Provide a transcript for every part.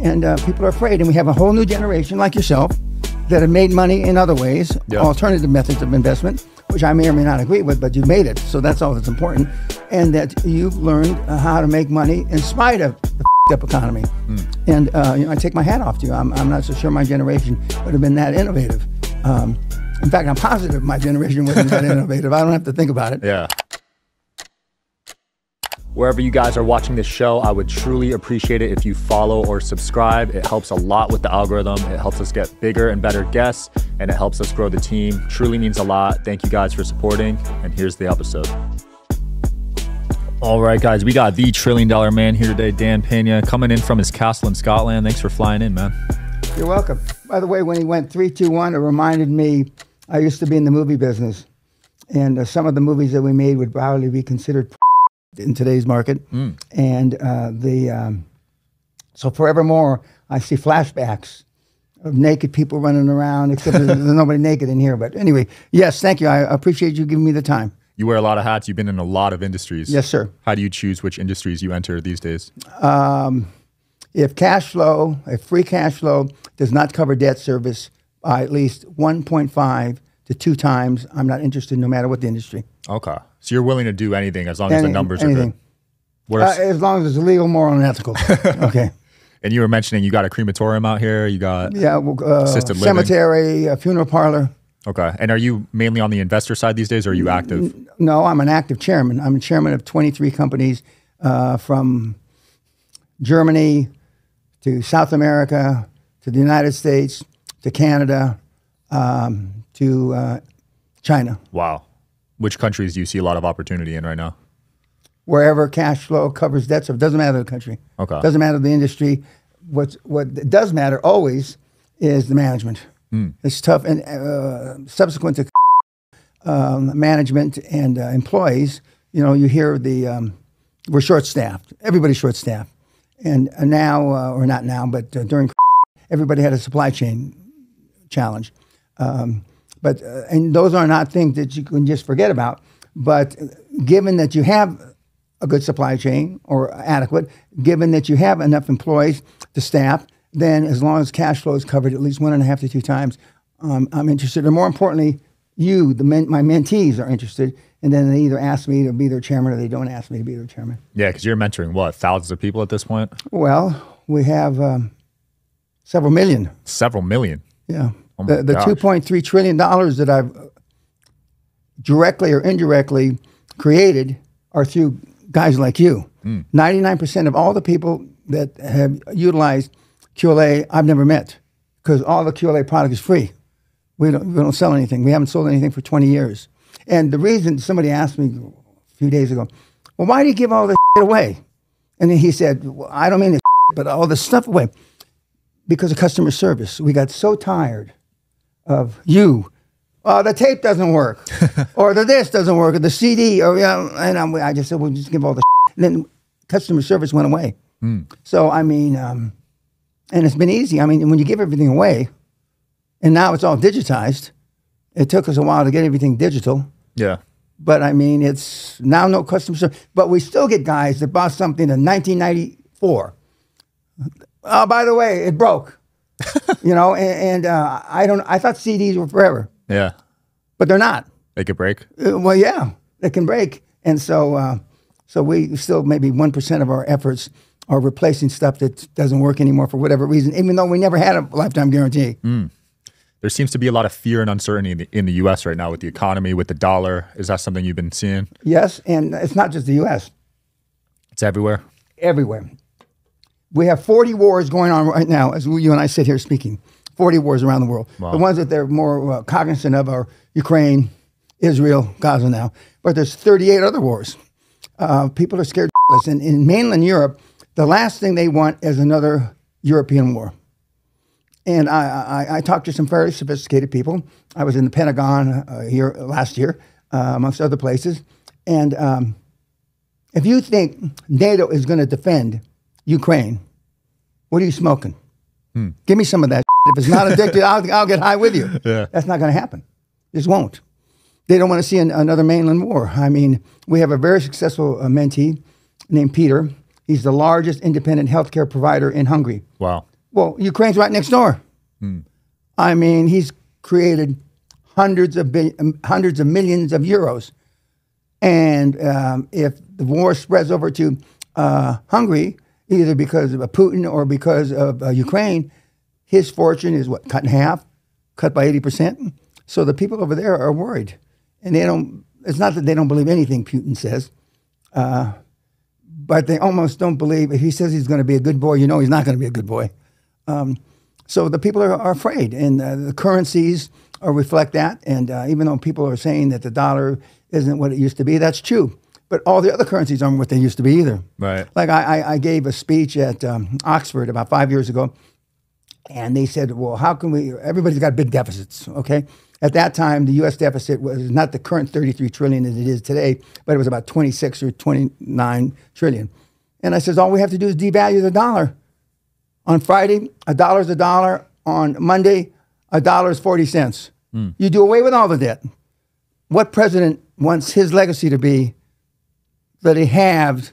And people are afraid. And we have a whole new generation like yourself that have made money in other ways, alternative methods of investment, which I may or may not agree with, but you've made it. So that's all that's important. And that you've learned how to make money in spite of the up economy. And I take my hat off to you. I'm not so sure my generation would have been that innovative. In fact, I'm positive my generation wasn't that innovative. I don't have to think about it. Yeah. Wherever you guys are watching this show, I would truly appreciate it if you follow or subscribe. It helps a lot with the algorithm. It helps us get bigger and better guests, and it helps us grow the team. Truly means a lot. Thank you guys for supporting, and here's the episode. All right, guys, we got the $1 trillion man here today, Dan Pena, coming in from his castle in Scotland. Thanks for flying in, man. You're welcome. By the way, when he went 3, 2, 1, it reminded me, I used to be in the movie business, and some of the movies that we made would probably be considered in today's market. And so forevermore, I see flashbacks of naked people running around, except there's nobody naked in here. But anyway, yes, thank you. I appreciate you giving me the time. You wear a lot of hats. You've been in a lot of industries. Yes, sir. How do you choose which industries you enter these days? If free cash flow does not cover debt service by at least 1.5 to 2 times, I'm not interested no matter what the industry. Okay. So you're willing to do anything as long as the numbers are good? As long as it's legal, moral, and ethical. Okay. And you were mentioning you got a crematorium out here. You got assisted living. Cemetery, a funeral parlor. Okay. And are you mainly on the investor side these days, or are you active? No, I'm an active chairman. I'm a chairman of 23 companies from Germany to South America to the United States to Canada to China. Wow. Which countries do you see a lot of opportunity in right now? Wherever cash flow covers debt, so it doesn't matter the country. Okay. Doesn't matter the industry. What does matter always is the management. It's tough. And subsequent to management and employees, you hear we're short-staffed. Everybody's short-staffed. And now, or not now, but during everybody had a supply chain challenge. But those are not things that you can just forget about. But given that you have a good supply chain or adequate, given that you have enough employees to staff, then as long as cash flow is covered at least 1.5 to 2 times, I'm interested. Or more importantly, my mentees are interested, and then they either ask me to be their chairman or they don't ask me to be their chairman. Yeah, because you're mentoring, what, thousands of people at this point? Well, we have several million. Several million? Yeah. Oh the $2.3 trillion that I've directly or indirectly created are through guys like you. 99% of all the people that have utilized QLA, I've never met, because all the QLA product is free. We don't sell anything. We haven't sold anything for 20 years. And the reason, somebody asked me a few days ago, well, why do you give all this away? And then he said, well, I don't mean this, but all this stuff away. Because of customer service. We got so tired of the tape doesn't work, or this doesn't work, or the CD, or and I just said, well, just give all the and then customer service went away. So, I mean, and it's been easy. I mean, when you give everything away, and now it's all digitized, it took us a while to get everything digital. Yeah. But, I mean, it's now no customer service. But we still get guys that bought something in 1994. Oh, by the way, it broke. I thought CDs were forever. Yeah. But they're not. They could break? Well, yeah, they can break. And so we still, maybe 1% of our efforts are replacing stuff that doesn't work anymore for whatever reason, even though we never had a lifetime guarantee. There seems to be a lot of fear and uncertainty in the U.S. right now with the economy, with the dollar. Is that something you've been seeing? Yes, and it's not just the U.S. It's everywhere? Everywhere. We have 40 wars going on right now as you and I sit here speaking. 40 wars around the world. Wow. The ones that they're more cognizant of are Ukraine, Israel, Gaza now. But there's 38 other wars. People are scared shitless. And in mainland Europe, the last thing they want is another European war. And I talked to some very sophisticated people. I was in the Pentagon last year, amongst other places. And if you think NATO is going to defend Ukraine, what are you smoking? Give me some of that. If it's not addicted, I'll get high with you. Yeah. That's not going to happen. Just won't. They don't want to see another mainland war. I mean, we have a very successful mentee named Peter. He's the largest independent healthcare provider in Hungary. Wow. Well, Ukraine's right next door. I mean, he's created hundreds of millions of euros. And if the war spreads over to Hungary, either because of Putin or because of Ukraine, his fortune is what, cut in half, cut by 80%. So the people over there are worried. And they don't, it's not that they don't believe anything Putin says, but they almost don't believe, if he says he's going to be a good boy, you know he's not going to be a good boy. So the people are afraid, and the currencies reflect that. And even though people are saying that the dollar isn't what it used to be, that's true. But all the other currencies aren't what they used to be either. Right. Like I gave a speech at Oxford about 5 years ago, and they said, well, how can we, everybody's got big deficits, okay? At that time, the U.S. deficit was not the current 33 trillion as it is today, but it was about 26 or 29 trillion. And I says, all we have to do is devalue the dollar. On Friday, $1 is $1. On Monday, $1 is 40 cents. You do away with all the debt. What president wants his legacy to be that he halved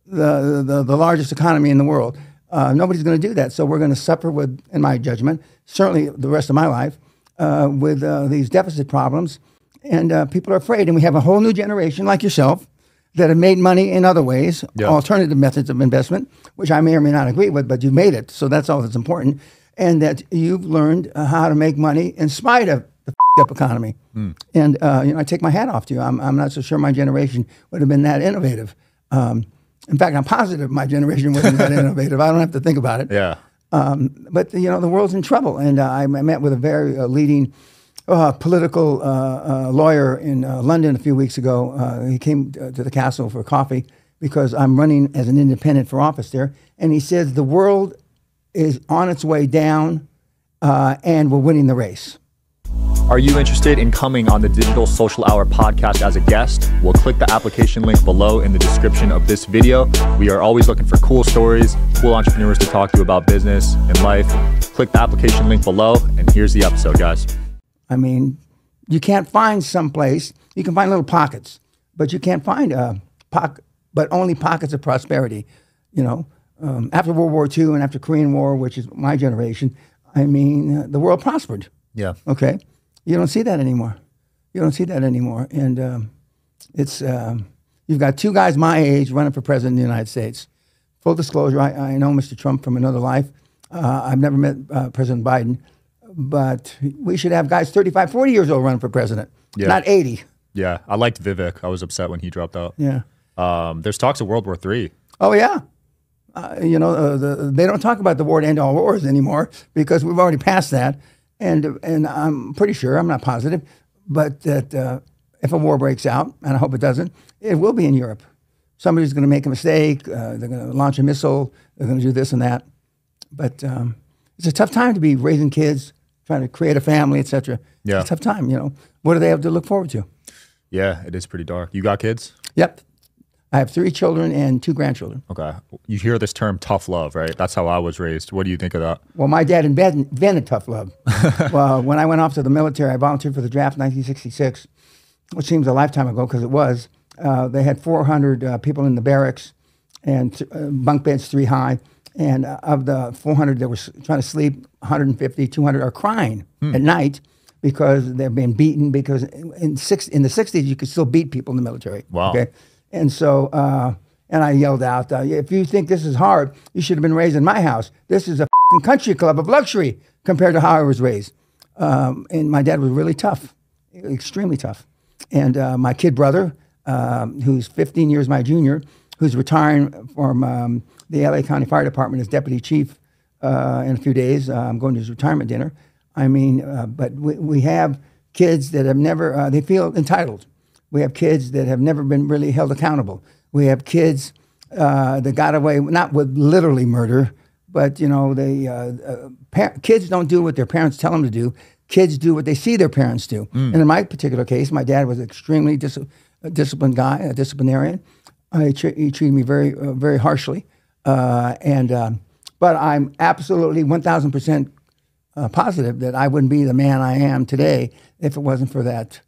the largest economy in the world? Nobody's going to do that. So we're going to suffer with, in my judgment, certainly the rest of my life, with these deficit problems. And people are afraid. And we have a whole new generation like yourself that have made money in other ways, alternative methods of investment, which I may or may not agree with, but you made it. So that's all that's important. And that you've learned how to make money in spite of the up economy. And I take my hat off to you. I'm not so sure my generation would have been that innovative. In fact, I'm positive my generation wasn't that innovative. I don't have to think about it. Yeah. But the world's in trouble. And I met with a very leading political lawyer in London a few weeks ago. He came to the castle for coffee because I'm running as an independent for office there. And he says the world is on its way down and we're winning the race. Are you interested in coming on the Digital Social Hour podcast as a guest? Well, click the application link below in the description of this video. We are always looking for cool stories, cool entrepreneurs to talk to about business and life. Click the application link below, and here's the episode, guys. I mean, you can't find someplace, you can find little pockets, but you can't find but only pockets of prosperity. After World War II and after Korean War, which is my generation, I mean, the world prospered. Yeah. Okay. You don't see that anymore. You don't see that anymore. And it's you've got two guys my age running for president of the United States. Full disclosure, I know Mr. Trump from another life. I've never met President Biden, but we should have guys 35, 40 years old running for president, not 80. Yeah, I liked Vivek. I was upset when he dropped out. Yeah. There's talks of World War III. Oh, yeah. They don't talk about the war to end all wars anymore because we've already passed that. And I'm pretty sure, I'm not positive, but that if a war breaks out, and I hope it doesn't, it will be in Europe. Somebody's going to make a mistake. They're going to launch a missile. They're going to do this and that. But it's a tough time to be raising kids, trying to create a family, etc. Yeah. It's a tough time, What do they have to look forward to? Yeah, it is pretty dark. You got kids? Yep. I have 3 children and 2 grandchildren. Okay. You hear this term tough love, right? That's how I was raised. What do you think of that? Well, my dad invented tough love. Well, when I went off to the military, I volunteered for the draft in 1966, which seems a lifetime ago because it was. They had 400 people in the barracks and bunk beds 3 high. And of the 400 that were trying to sleep, 150, 200 are crying at night because they're being beaten. Because in the 60s, you could still beat people in the military. Wow. Okay? And so, and I yelled out, if you think this is hard, you should have been raised in my house. This is a country club of luxury compared to how I was raised. And my dad was really tough, extremely tough. And my kid brother, who's 15 years my junior, who's retiring from the LA County Fire Department as deputy chief in a few days. I'm going to his retirement dinner. I mean, but we have kids that have never, they feel entitled. We have kids that have never been really held accountable. We have kids that got away, not with literally murder, but, kids don't do what their parents tell them to do. Kids do what they see their parents do. And in my particular case, my dad was an extremely disciplined guy, a disciplinarian. He treated me very, very harshly. But I'm absolutely 1,000% positive that I wouldn't be the man I am today if it wasn't for that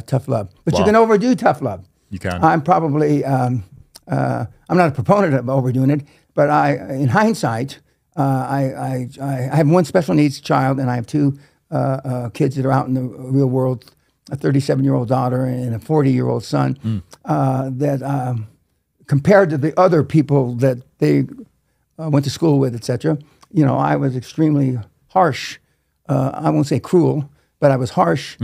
tough love. But you can overdo tough love. You can. I'm probably, I'm not a proponent of overdoing it, but in hindsight, I have one special needs child, and I have two kids that are out in the real world, a 37-year-old daughter and a 40-year-old son, that compared to the other people that they went to school with, etc., I was extremely harsh. I won't say cruel, but I was harsh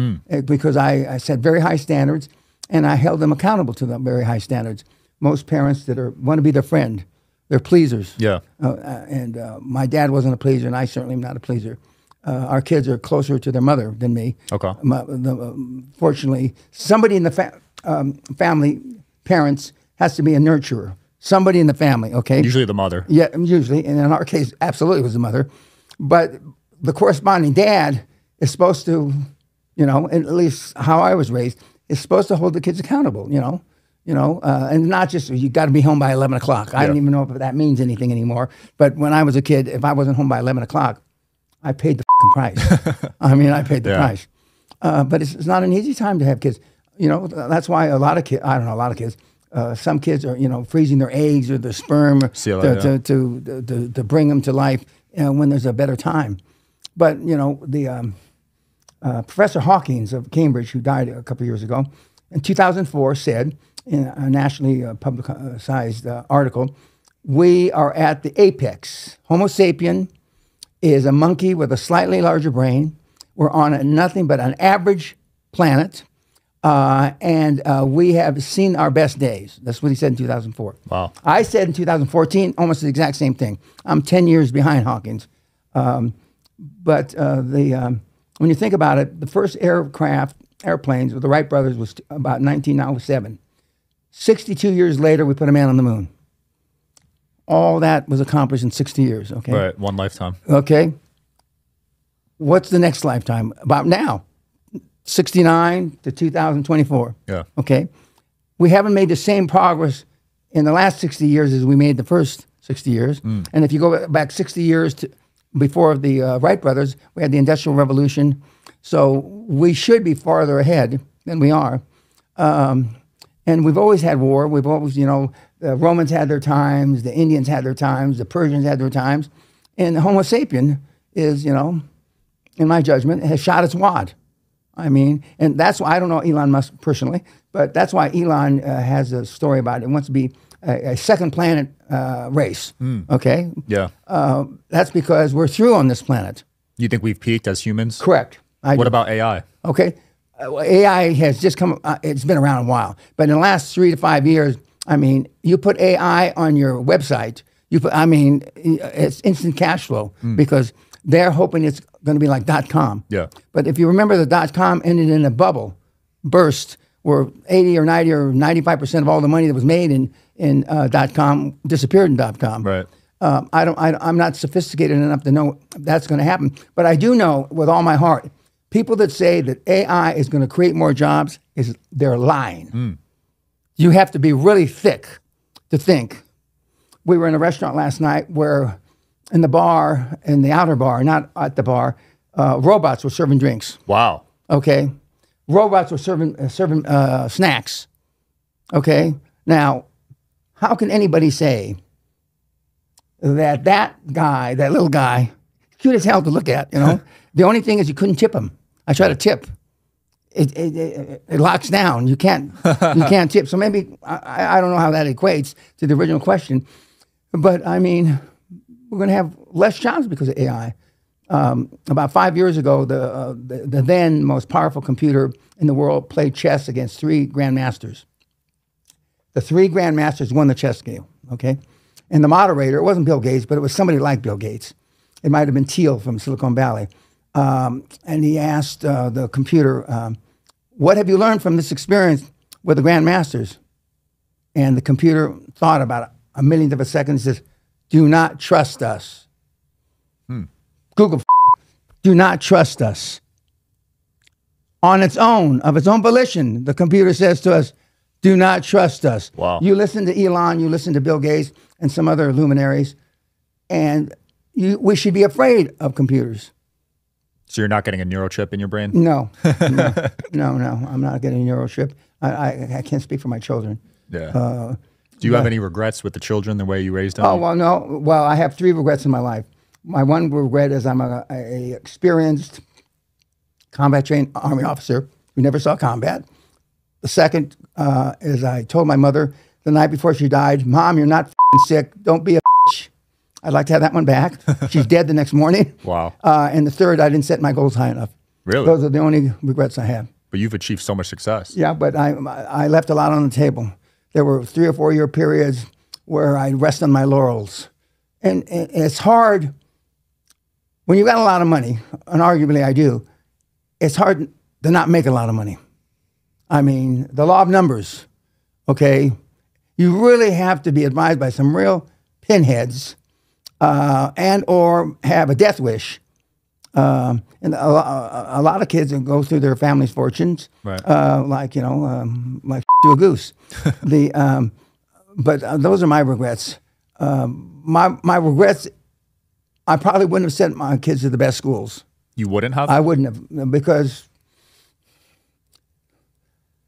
because I set very high standards, and I held them accountable to them very high standards. Most parents that want to be their friend, they're pleasers. Yeah. And my dad wasn't a pleaser, and I certainly am not a pleaser. Our kids are closer to their mother than me. Okay. Fortunately, somebody in the family, parents, has to be a nurturer. Somebody in the family, okay? Usually the mother. Yeah, usually. And in our case, absolutely it was the mother. But the corresponding dad is supposed to, at least how I was raised, is supposed to hold the kids accountable, and not just, you got to be home by 11 o'clock. I don't even know if that means anything anymore. But when I was a kid, if I wasn't home by 11 o'clock, I paid the price. I paid the price. But it's not an easy time to have kids. That's why a lot of kids, I don't know, a lot of kids, some kids are, freezing their eggs or their sperm to bring them to life when there's a better time. But, the Professor Hawkins of Cambridge, who died a couple of years ago, in 2004 said in a nationally publicized article, we are at the apex. Homo sapien is a monkey with a slightly larger brain. We're on nothing but an average planet. And we have seen our best days. That's what he said in 2004. Wow. I said in 2014 almost the exact same thing. I'm 10 years behind Hawkins. But when you think about it, the first airplanes with the Wright brothers was about 1907. 62 years later, we put a man on the moon. All that was accomplished in 60 years, okay? Right, one lifetime. Okay. What's the next lifetime? About now. 69 to 2024. Yeah. Okay. We haven't made the same progress in the last 60 years as we made the first 60 years. And if you go back 60 years before the Wright brothers, we had the Industrial Revolution. So we should be farther ahead than we are. And we've always had war. We've always, the Romans had their times, the Indians had their times, the Persians had their times. And Homo sapien is, in my judgment, has shot its wad. And that's why, I don't know Elon Musk personally, but that's why Elon has a story about it. He wants to be a second planet race, okay? Yeah. That's because we're through on this planet. You think we've peaked as humans? Correct. What about AI? Okay. AI has just come, it's been around a while, but in the last 3 to 5 years, you put AI on your website, it's instant cash flow because they're hoping it's going to be like .com. Yeah. But if you remember, the .com ended in a bubble, burst, where 80 or 90 or 95% of all the money that was made in .com disappeared in .com. Right. I'm not sophisticated enough to know that's going to happen, but I do know with all my heart, people that say that AI is going to create more jobs, they're lying. You have to be really thick to think. We were in a restaurant last night where in the bar, in the outer bar, not at the bar, robots were serving drinks. Wow. Okay. Robots were serving snacks. Okay. Now, how can anybody say that guy, that little guy, cute as hell to look at, the only thing is you couldn't tip him. I try to tip. It locks down. You can't tip. So maybe, I don't know how that equates to the original question, but we're going to have less jobs because of AI. About 5 years ago, the then most powerful computer in the world played chess against 3 grandmasters. The 3 grandmasters won the chess game, okay? And the moderator, it wasn't Bill Gates, but it was somebody like Bill Gates. It might have been Thiel from Silicon Valley. And he asked the computer, what have you learned from this experience with the grandmasters? And the computer thought about a millionth of a second and says, do not trust us. Google, do not trust us. On its own, of its own volition, the computer says to us, do not trust us. Wow. You listen to Elon, you listen to Bill Gates and some other luminaries, and we should be afraid of computers. So you're not getting a neural chip in your brain? No, I'm not getting a neural chip. I can't speak for my children. Yeah. Do you have any regrets with the children, the way you raised them? Oh, well, no. Well, I have 3 regrets in my life. My one regret is I'm a experienced combat-trained Army officer who never saw combat. The second is I told my mother the night before she died, Mom, you're not sick. Don't be a bitch. I'd like to have that one back. She's dead the next morning. Wow. And the third, I didn't set my goals high enough. Really? Those are the only regrets I have. But you've achieved so much success. Yeah, but I left a lot on the table. There were 3 or 4 year periods where I rest on my laurels. And it's hard, when you got a lot of money, and arguably I do, it's hard to not make a lot of money. I mean, the law of numbers, okay? You really have to be advised by some real pinheads and or have a death wish. And a lot of kids go through their family's fortunes, right. Like to a goose. But those are my regrets. My regrets, I probably wouldn't have sent my kids to the best schools. You wouldn't have? I wouldn't have, because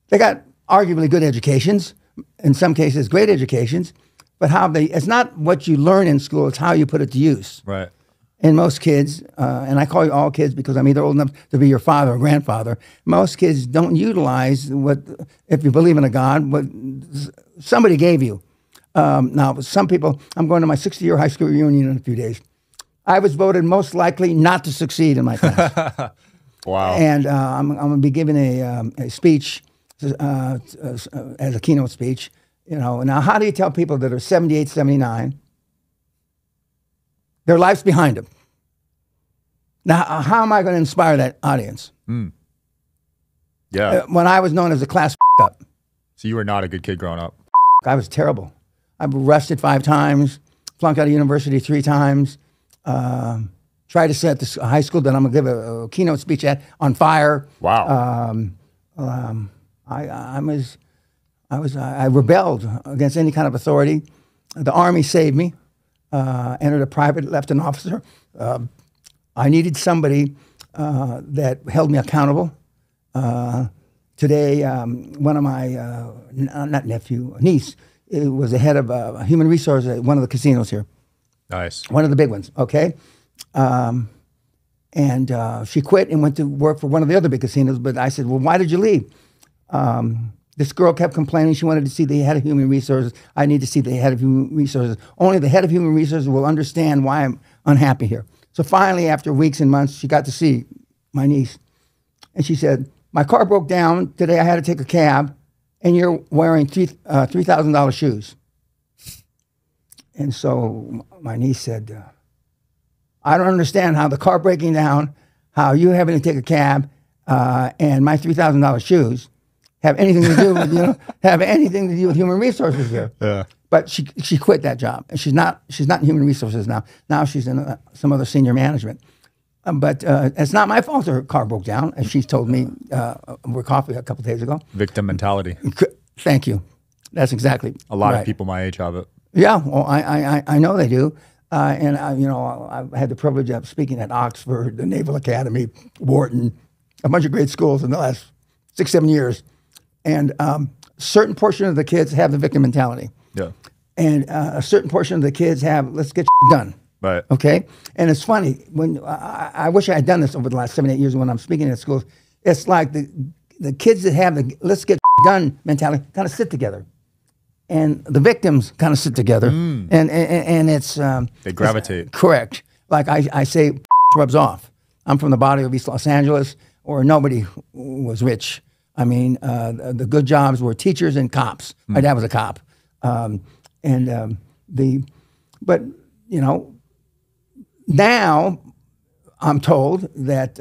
they got arguably good educations, in some cases great educations, but it's not what you learn in school, it's how you put it to use. Right. And most kids, and I call you all kids because I'm either old enough to be your father or grandfather, most kids don't utilize what, if you believe in a God, what somebody gave you. Now, some people, I'm going to my 60-year high school reunion in a few days. I was voted most likely not to succeed in my class. Wow. And I'm going to be giving a speech as a keynote speech. You know, now how do you tell people that are 78, 79, their life's behind them? Now, how am I going to inspire that audience? Mm. Yeah. When I was known as a class up. So you were not a good kid growing up. I was terrible. I was arrested 5 times, flunked out of university 3 times, tried to set this high school that I'm going to give a keynote speech at on fire. Wow. I rebelled against any kind of authority. The Army saved me. Entered a private, left an officer. I needed somebody that held me accountable. Today, one of my, niece, was the head of human resources at one of the casinos here. Nice. One of the big ones, okay? And she quit and went to work for one of the other big casinos, but I said, well, why did you leave? This girl kept complaining. She wanted to see the head of human resources. I need to see the head of human resources. Only the head of human resources will understand why I'm unhappy here. So finally, after weeks and months, she got to see my niece. And she said, my car broke down. Today I had to take a cab, and you're wearing $3,000 shoes. And so my niece said, I don't understand how the car breaking down, how you having to take a cab, and my $3,000 shoes have anything to do with human resources here. Yeah. But she quit that job, and she's not in human resources now. Now she's in some other senior management. But it's not my fault her car broke down, as she's told me over coffee a couple of days ago. Victim mentality. Thank you. That's exactly a lot of people my age have it. Yeah, well, I know they do. And I've had the privilege of speaking at Oxford, the Naval Academy, Wharton, a bunch of great schools in the last 6-7 years. And a certain portion of the kids have the victim mentality. Yeah. And a certain portion of the kids have, let's get done. Right. Okay? And it's funny, when I wish I had done this over the last 7-8 years when I'm speaking at schools. It's like the kids that have the let's get done mentality kind of sit together. And the victims kind of sit together. Mm. And it's... they gravitate. Correct. Like I say, rubs off. I'm from the body of East Los Angeles, or nobody was rich. I mean, the good jobs were teachers and cops. Mm. My dad was a cop. But, you know, now I'm told that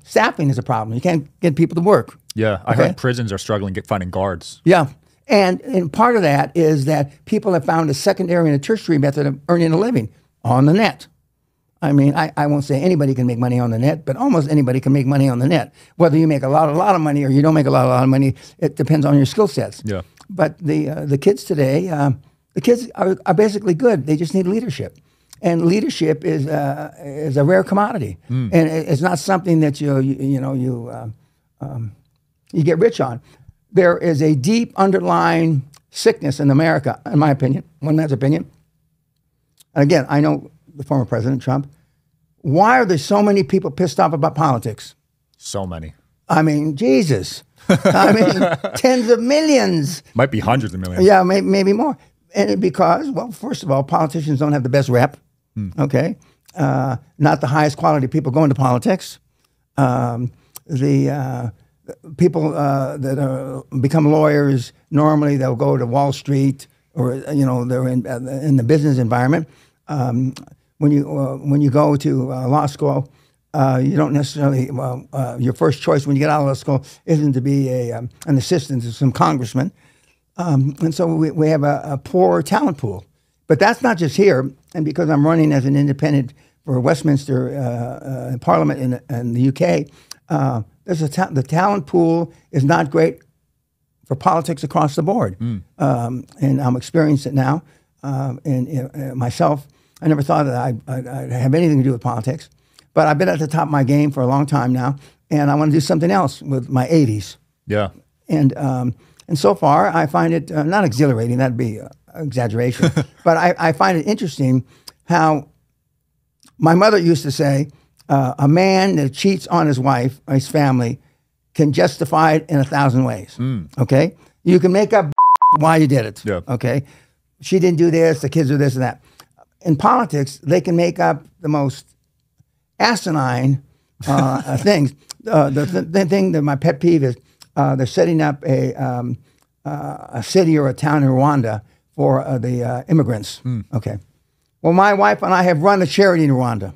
staffing is a problem. You can't get people to work. Yeah, I heard prisons are struggling finding guards. Yeah, and part of that is that people have found a secondary and a tertiary method of earning a living on the net. I mean, I won't say anybody can make money on the net, but almost anybody can make money on the net. Whether you make a lot of money or you don't make a lot of money, it depends on your skill sets. Yeah. But the kids today, the kids are basically good. They just need leadership. And leadership is a rare commodity, and it's not something that you get rich on. There is a deep underlying sickness in America, in my opinion, one man's opinion. And again, I know the former President Trump. why are there so many people pissed off about politics? So many. I mean, Jesus. I mean, tens of millions. Might be hundreds of millions. Yeah, maybe more. And because, well, first of all, politicians don't have the best rep, okay? Not the highest quality people go into politics. The people that become lawyers, normally they'll go to Wall Street or, they're in the business environment. When you go to law school, you don't necessarily, your first choice when you get out of law school isn't to be an assistant to some congressman. And so we have a poor talent pool. But that's not just here. And because I'm running as an independent for Westminster Parliament in the UK, the talent pool is not great for politics across the board. And I'm experiencing it now. And myself, I never thought that I'd have anything to do with politics. But I've been at the top of my game for a long time now, and I want to do something else with my 80s. Yeah. And so far, I find it not exhilarating, that'd be an exaggeration, but I find it interesting how my mother used to say, a man that cheats on his wife, or his family, can justify it in 1,000 ways, okay? You can make up why you did it, okay? She didn't do this, the kids do this and that. In politics, they can make up the most asinine things. The thing that my pet peeve is, they're setting up a city or a town in Rwanda for the immigrants. Okay. Well, my wife and I have run a charity in Rwanda.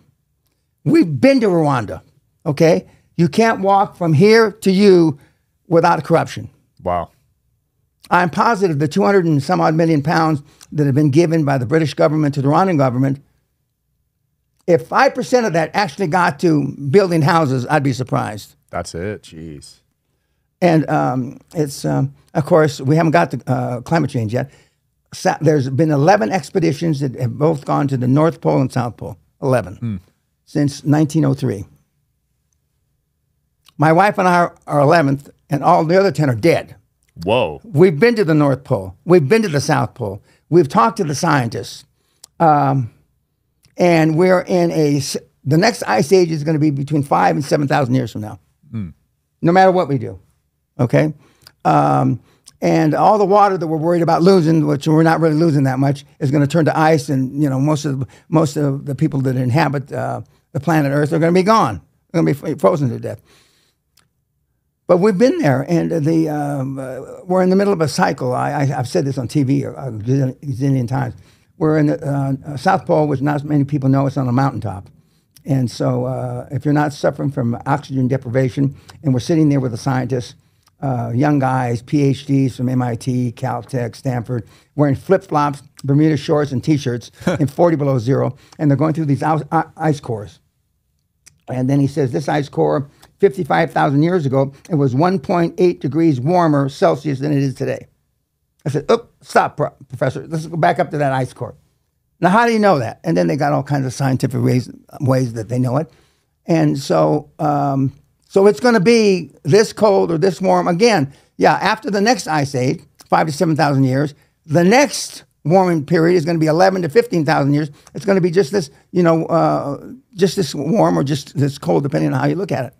We've been to Rwanda. Okay. You can't walk from here to you without corruption. Wow. I'm positive the 200 and some odd million pounds that have been given by the British government to the Rwandan government, if 5% of that actually got to building houses, I'd be surprised. That's it. Jeez. And it's, of course, we haven't got to climate change yet. There's been 11 expeditions that have both gone to the North Pole and South Pole. 11. Since 1903. My wife and I are 11th, and all the other 10 are dead. Whoa. We've been to the North Pole. We've been to the South Pole. We've talked to the scientists. And we're in the next ice age is going to be between 5,000 and 7,000 years from now. No matter what we do. Okay? And all the water that we're worried about losing, which we're not really losing that much, is going to turn to ice, and most of the people that inhabit the planet Earth are going to be gone. They're going to be frozen to death. But we've been there, and we're in the middle of a cycle. I've said this on TV a gazillion times. We're in the South Pole, which not many people know. It's on a mountaintop. And so if you're not suffering from oxygen deprivation, and we're sitting there with the scientists, young guys, PhDs from MIT, Caltech, Stanford, wearing flip-flops, Bermuda shorts, and T-shirts in 40 below zero, and they're going through these ice cores. And then he says, this ice core, 55,000 years ago, it was 1.8 degrees warmer Celsius than it is today. I said, oh, stop, Professor. Let's go back up to that ice core. Now, how do you know that? And then they got all kinds of scientific ways that they know it. And so so it's going to be this cold or this warm. Again, yeah, after the next ice age, 5,000 to 7,000 years, the next warming period is going to be 11 to 15,000 years. It's going to be just this, just this warm or just this cold, depending on how you look at it.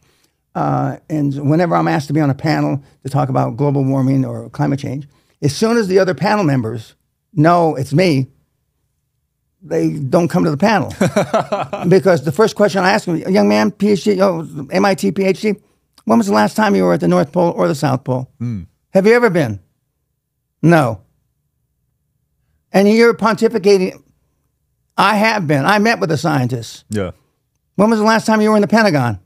And whenever I'm asked to be on a panel to talk about global warming or climate change, as soon as the other panel members know it's me, they don't come to the panel. Because the first question I ask them, young man, PhD, MIT PhD, when was the last time you were at the North Pole or the South Pole? Have you ever been? No. And you're pontificating. I have been. I met with the scientists. Yeah. When was the last time you were in the Pentagon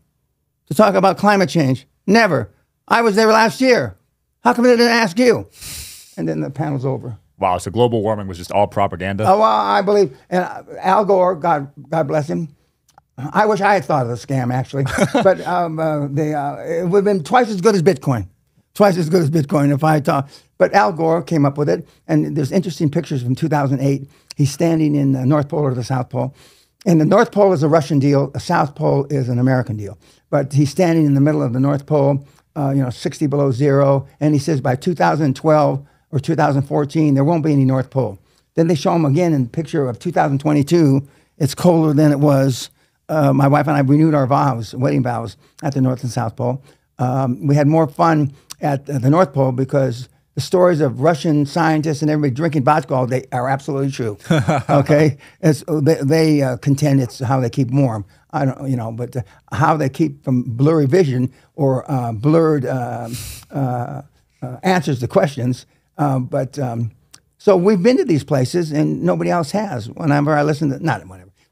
to talk about climate change? Never. I was there last year. How come they didn't ask you? And then the panel's over. Wow, so global warming was just all propaganda? Oh, well, I believe. And Al Gore, God bless him. I wish I had thought of the scam, actually. But it would have been twice as good as Bitcoin. Twice as good as Bitcoin if I had thought. But Al Gore came up with it. And there's interesting pictures from 2008. He's standing in the North Pole or the South Pole. And the North Pole is a Russian deal. The South Pole is an American deal. But he's standing in the middle of the North Pole, 60 below zero. And he says by 2012 or 2014, there won't be any North Pole. Then they show him again in the picture of 2022. It's colder than it was my wife and I renewed our vows, wedding vows, at the North and South Pole. We had more fun at the North Pole because the stories of Russian scientists and everybody drinking vodka all day are absolutely true. Okay, they contend it's how they keep warm. I don't, but how they keep from blurry vision or blurred answers to questions. So we've been to these places and nobody else has. Whenever I listen to,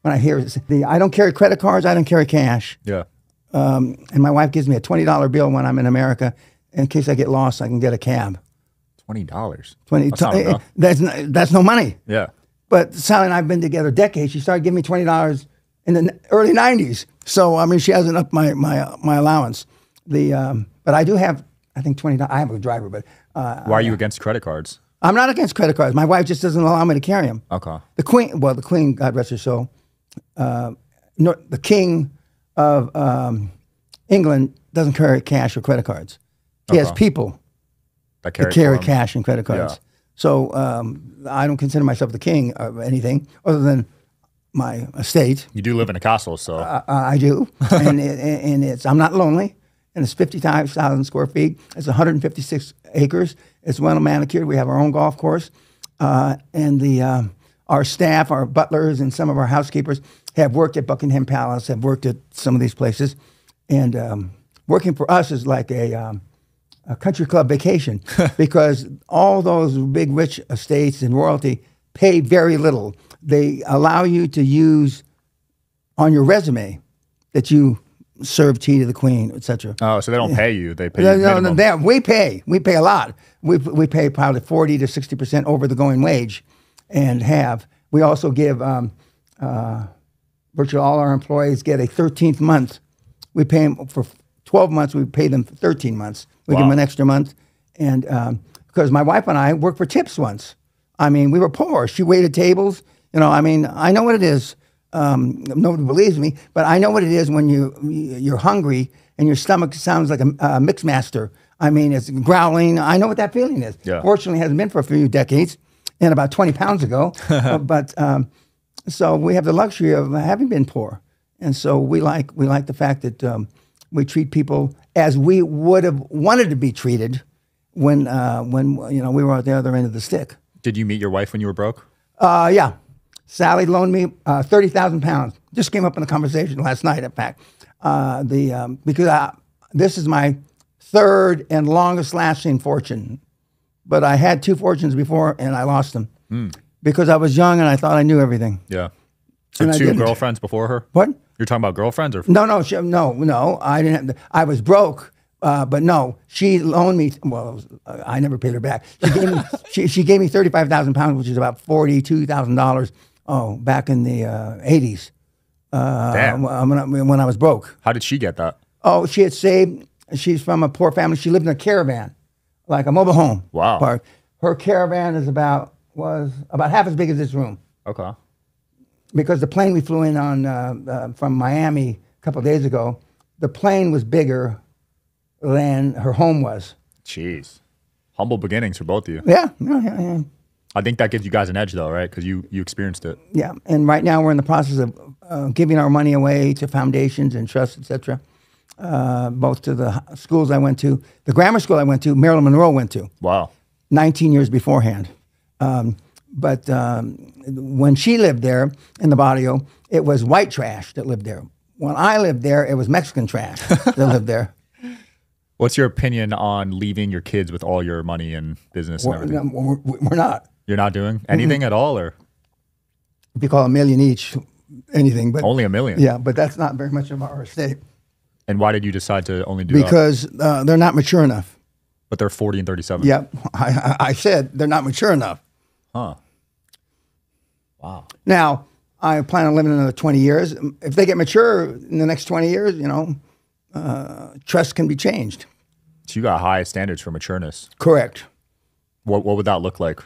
when I hear I don't carry credit cards, I don't carry cash. Yeah. And my wife gives me a $20 bill when I'm in America. In case I get lost, I can get a cab. $20. That's not enough. That's no money. Yeah. But Sally and I have been together decades. She started giving me $20 in the early 90s. So, I mean, she hasn't upped my allowance. But I do have, I think, $20. I have a driver, but... Why are you against credit cards? I'm not against credit cards. My wife just doesn't allow me to carry them. Okay. The Queen, God rest her soul, the King of England doesn't carry cash or credit cards. He has people that carry cash and credit cards. Yeah. So I don't consider myself the king of anything other than my estate. You do live in a castle, so. I do. and I'm not lonely. And it's 55,000 square feet. It's 156 acres. It's well manicured. We have our own golf course. And our staff, our butlers, and some of our housekeepers have worked at Buckingham Palace, have worked at some of these places. And working for us is like a country club vacation because all those big rich estates and royalty pay very little. They allow you to use on your resume that you serve tea to the Queen, etc. Oh, so they don't pay you; they pay you minimum. No, we pay. We pay a lot. We pay probably 40 to 60% over the going wage, and we also give virtually all our employees get a 13th month. We pay them for 12 months. We pay them for 13 months. We give them an extra month, and because my wife and I worked for tips once. I mean, we were poor. She waited tables. I mean, I know what it is. Nobody believes me, but I know what it is when you're hungry and your stomach sounds like a mix master. I mean, it's growling. I know what that feeling is. Yeah. Fortunately, it hasn't been for a few decades, and about 20 pounds ago. So we have the luxury of having been poor, and so we like the fact that we treat people as we would have wanted to be treated when we were at the other end of the stick. Did you meet your wife when you were broke? Yeah. Sally loaned me 30,000 pounds. Just came up in the conversation last night, in fact. Because this is my third and longest lasting fortune. But I had two fortunes before and I lost them. Because I was young and I thought I knew everything. Yeah. So two girlfriends before her? What? You're talking about girlfriends or? No. I didn't have. I was broke, but no. She loaned me. Well, I never paid her back. She gave me 35,000 pounds, which is about $42,000. Oh, back in the 80s. Damn. When I was broke. How did she get that? Oh, she had saved. She's from a poor family. She lived in a caravan, like a mobile home. Wow. Park. Her caravan was about half as big as this room. Okay. Because the plane we flew in on from Miami a couple of days ago, the plane was bigger than her home was. Jeez. Humble beginnings for both of you. Yeah. I think that gives you guys an edge, though, right? Because you experienced it. Yeah, and right now we're in the process of giving our money away to foundations and trusts, etc. Both to the schools I went to, the grammar school I went to, Marilyn Monroe went to. Wow. 19 years beforehand. But when she lived there in the barrio, it was white trash that lived there. When I lived there, it was Mexican trash that lived there. What's your opinion on leaving your kids with all your money and business and everything? We're not. You're not doing anything at all, or? If you call $1 million each, anything. But only $1 million? Yeah, but that's not very much of our estate. And why did you decide to only do because they're not mature enough. But they're 40 and 37. Yeah, I said they're not mature enough. Huh. Wow. Now, I plan on living another 20 years. If they get mature in the next 20 years, trust can be changed. So you got high standards for matureness. Correct. What would that look like?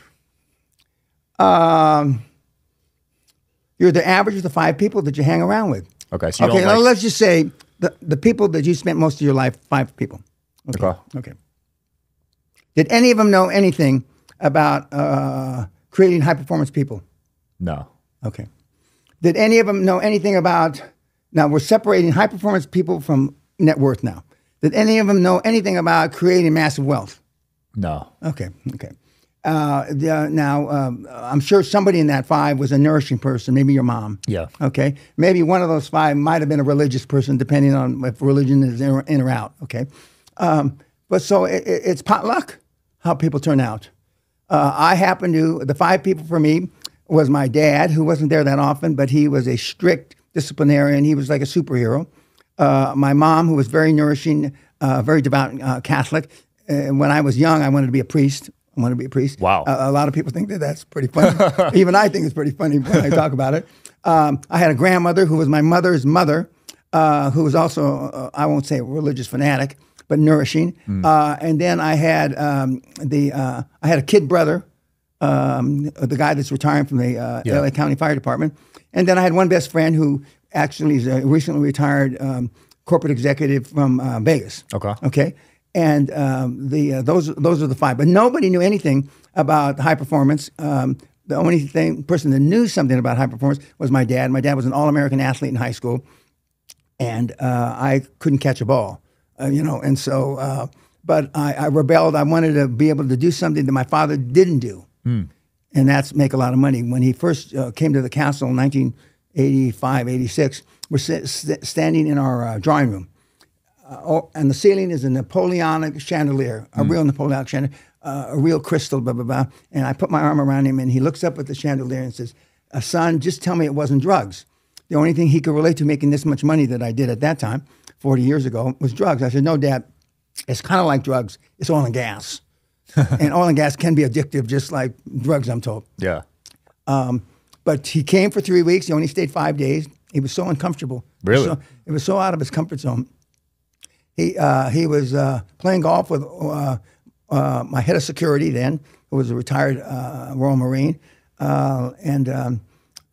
You're the average of the 5 people that you hang around with. Okay. So you now let's just say the people that you spent most of your life, 5 people. Okay. Did any of them know anything about creating high-performance people? No. Okay. Did any of them know anything about Now we're separating high performance people from net worth now. Did any of them know anything about creating massive wealth? No. Okay. Now, I'm sure somebody in that 5 was a nourishing person, maybe your mom. Yeah. Okay. Maybe one of those 5 might have been a religious person, depending on if religion is in or out. Okay. But so it's potluck how people turn out. I happen to, the 5 people for me was my dad, who wasn't there that often, but he was a strict disciplinarian. He was like a superhero. My mom, who was very nourishing, very devout Catholic. When I was young, I wanted to be a priest. Wow. A lot of people think that that's pretty funny. Even I think it's pretty funny when I talk about it. I had a grandmother who was my mother's mother, who was also, I won't say a religious fanatic, but nourishing. And then I had I had a kid brother, the guy that's retiring from the LA County Fire Department. And then I had one best friend who actually is a recently retired corporate executive from Vegas. Okay. And those are the 5. But nobody knew anything about high performance. The only person that knew something about high performance was my dad. My dad was an all-American athlete in high school, and I couldn't catch a ball, And so, but I rebelled. I wanted to be able to do something that my father didn't do, and that's make a lot of money. When he first came to the castle in 1985, 86, we're standing in our drawing room. And the ceiling is a Napoleonic chandelier, a real Napoleonic chandelier, a real crystal, blah, blah, blah. And I put my arm around him, and he looks up at the chandelier and says, son, just tell me it wasn't drugs. The only thing he could relate to making this much money that I did at that time, 40 years ago, was drugs. I said, no, Dad, it's kind of like drugs. It's oil and gas. And oil and gas can be addictive, just like drugs, I'm told. Yeah. But he came for 3 weeks. He only stayed 5 days. He was so uncomfortable. Really? It was so out of his comfort zone. He was playing golf with my head of security then, who was a retired Royal Marine, and